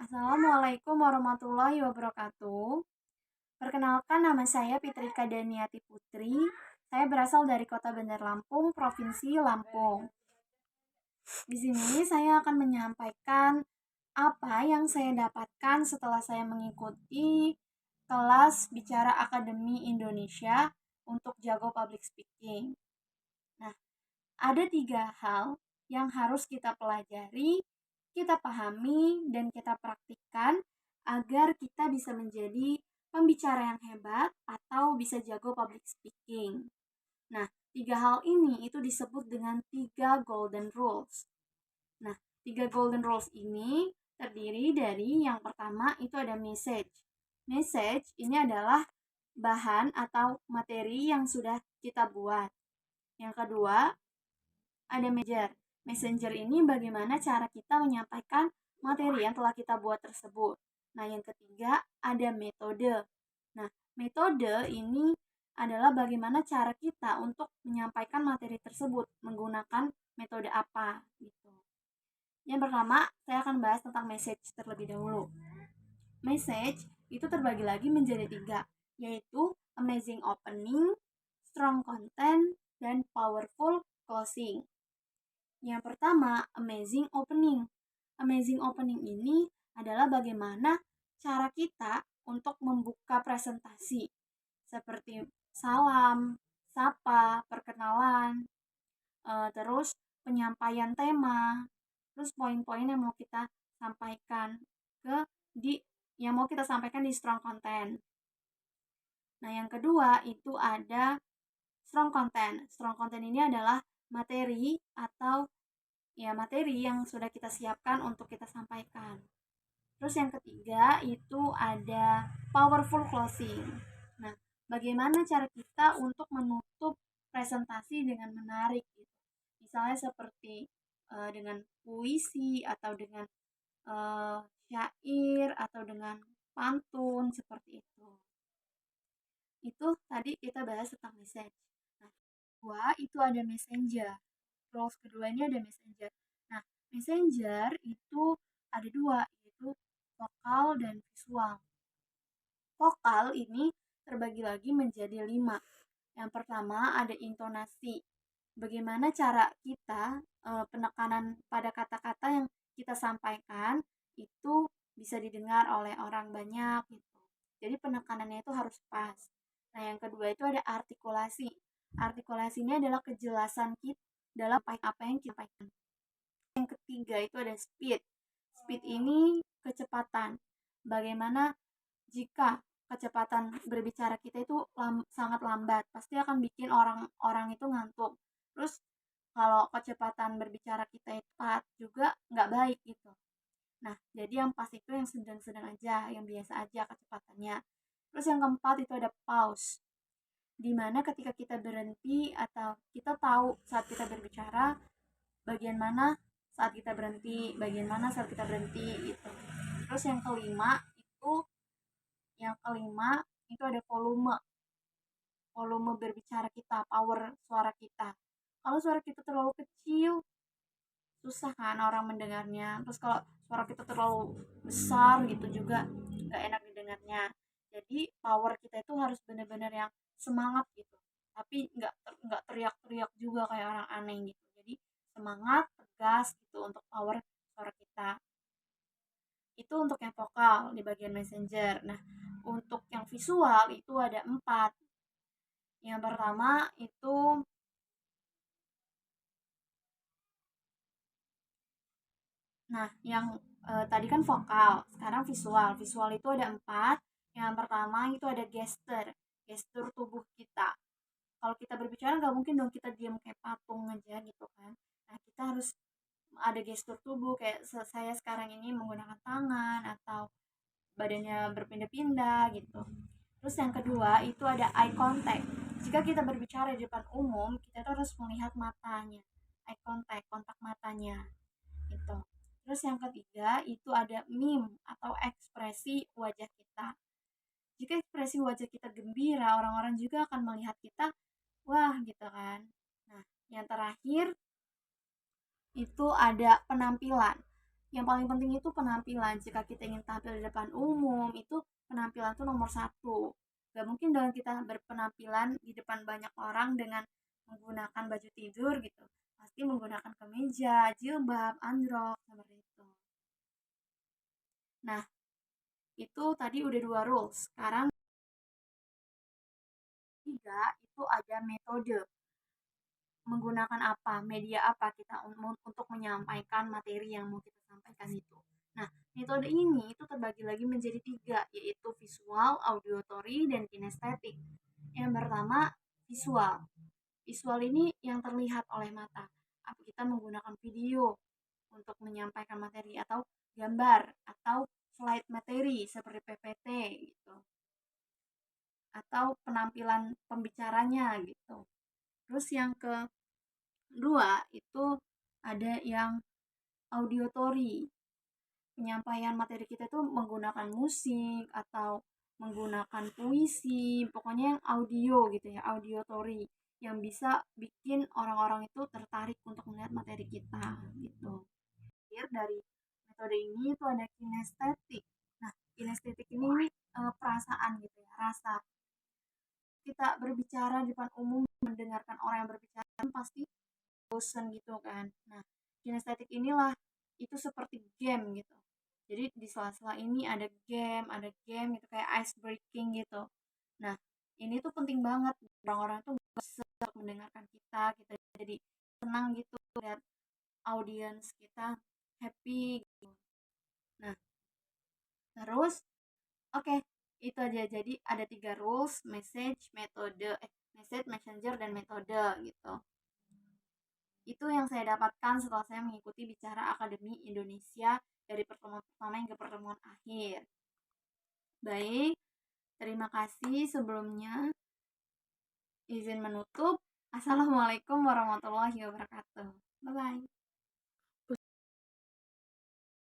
Assalamualaikum warahmatullahi wabarakatuh. Perkenalkan, nama saya Fitrika Daniati Putri. Saya berasal dari Kota Bandar Lampung, Provinsi Lampung. Di sini saya akan menyampaikan apa yang saya dapatkan setelah saya mengikuti kelas bicara Akademi Indonesia untuk jago public speaking. Nah, ada 3 hal yang harus kita pelajari, kita pahami, dan kita praktikkan agar kita bisa menjadi pembicara yang hebat atau bisa jago public speaking. Nah, 3 hal ini itu disebut dengan 3 golden rules. Nah, 3 golden rules ini terdiri dari yang pertama itu ada message. Message ini adalah bahan atau materi yang sudah kita buat. Yang kedua, ada messenger. Messenger ini bagaimana cara kita menyampaikan materi yang telah kita buat tersebut. Nah, yang ketiga ada metode. Nah, metode ini adalah bagaimana cara kita untuk menyampaikan materi tersebut menggunakan metode apa gitu. Yang pertama, saya akan bahas tentang message terlebih dahulu. Message itu terbagi lagi menjadi 3, yaitu amazing opening, strong content, dan powerful closing. Yang pertama, amazing opening. Amazing opening ini adalah bagaimana cara kita untuk membuka presentasi, seperti salam, sapa, perkenalan, terus penyampaian tema, terus poin-poin yang mau kita sampaikan di strong content. Nah, yang kedua itu ada strong content. Strong content ini adalah materi atau materi yang sudah kita siapkan untuk kita sampaikan. Terus yang ketiga itu ada powerful closing. Nah, bagaimana cara kita untuk menutup presentasi dengan menarik gitu. Misalnya seperti dengan puisi atau dengan syair atau dengan pantun seperti itu. Itu tadi kita bahas tentang message. Nah, kedua itu ada messenger. Rules kedua ini ada messenger. Nah, messenger itu ada 2, yaitu vokal dan visual. Vokal ini terbagi lagi menjadi 5. Yang pertama ada intonasi. Bagaimana cara kita penekanan pada kata-kata yang kita sampaikan itu bisa didengar oleh orang banyak gitu. Jadi penekanannya itu harus pas. Nah, yang kedua itu ada artikulasi. Artikulasi ini adalah kejelasan kita dalam apa yang kita sampaikan. Yang ketiga itu ada speed. Speed ini kecepatan. Bagaimana jika kecepatan berbicara kita itu sangat lambat, pasti akan bikin orang itu ngantuk. Terus kalau kecepatan berbicara kita itu cepat juga nggak baik gitu. Nah, jadi yang pas itu yang sedang-sedang aja, yang biasa aja kecepatannya. Terus yang keempat itu ada pause. Dimana ketika kita berhenti atau kita tahu saat kita berbicara, bagian mana saat kita berhenti, bagian mana saat kita berhenti itu. Terus yang kelima itu ada volume. Volume berbicara kita, power suara kita. Kalau suara kita terlalu kecil, susah kan orang mendengarnya. Terus kalau suara kita terlalu besar gitu juga nggak enak didengarnya. Jadi power kita itu harus benar-benar yang semangat gitu. Tapi nggak teriak-teriak juga kayak orang aneh gitu. Jadi semangat, tegas gitu untuk power suara kita. Itu untuk yang vokal di bagian messenger. Nah, untuk yang visual itu ada 4. Yang pertama itu yang tadi kan vokal, sekarang visual. Visual itu ada 4. Yang pertama itu ada gesture, gestur tubuh kita. Kalau kita berbicara nggak mungkin dong kita diam kayak patung aja gitu kan. Nah, kita harus ada gestur tubuh kayak saya sekarang ini menggunakan tangan atau badannya berpindah-pindah gitu. Terus yang kedua itu ada eye contact. Jika kita berbicara di depan umum, kita tuh harus melihat matanya. Eye contact, kontak matanya. Gitu. Terus yang ketiga itu ada meme atau ekspresi wajah kita. Jika ekspresi wajah kita gembira, orang-orang juga akan melihat kita, wah gitu kan. Nah, yang terakhir itu ada penampilan. Yang paling penting itu penampilan. Jika kita ingin tampil di depan umum, itu penampilan tuh nomor satu. Gak mungkin dong kita berpenampilan di depan banyak orang dengan menggunakan baju tidur gitu. Pasti menggunakan kemeja, jilbab, androk, seperti itu. Nah, itu tadi udah 2 rules. Sekarang tiga itu ada metode. Menggunakan apa, media apa kita untuk menyampaikan materi yang mau kita sampaikan itu. Nah, metode ini itu terbagi lagi menjadi 3, yaitu visual, auditory, dan kinestetik. Yang pertama, visual. Visual ini yang terlihat oleh mata. Apa kita menggunakan video untuk menyampaikan materi atau gambar atau slide materi seperti PPT gitu. Atau penampilan pembicaranya gitu. Terus yang kedua itu ada yang auditory. Penyampaian materi kita itu menggunakan musik atau menggunakan puisi, pokoknya yang audio gitu ya, auditory yang bisa bikin orang-orang itu tertarik untuk melihat materi kita gitu. Akhir dari metode ini itu ada kinestetik. Nah, kinestetik ini perasaan gitu ya, rasa. Kita berbicara di depan umum, mendengarkan orang yang berbicara pasti bosen gitu kan. Nah, kinestetik inilah itu seperti game gitu. Jadi di sela-sela ini ada game gitu kayak ice breaking gitu. Nah, ini tuh penting banget, orang-orang tuh bosen mendengarkan kita jadi senang gitu lihat audiens kita happy gitu. Nah, terus oke, itu aja. Jadi ada 3 rules, message, messenger, dan metode gitu. Itu yang saya dapatkan setelah saya mengikuti Bicara Akademi Indonesia dari pertemuan pertama hingga pertemuan akhir. Baik, terima kasih sebelumnya. Izin menutup. Assalamualaikum warahmatullahi wabarakatuh. Bye-bye.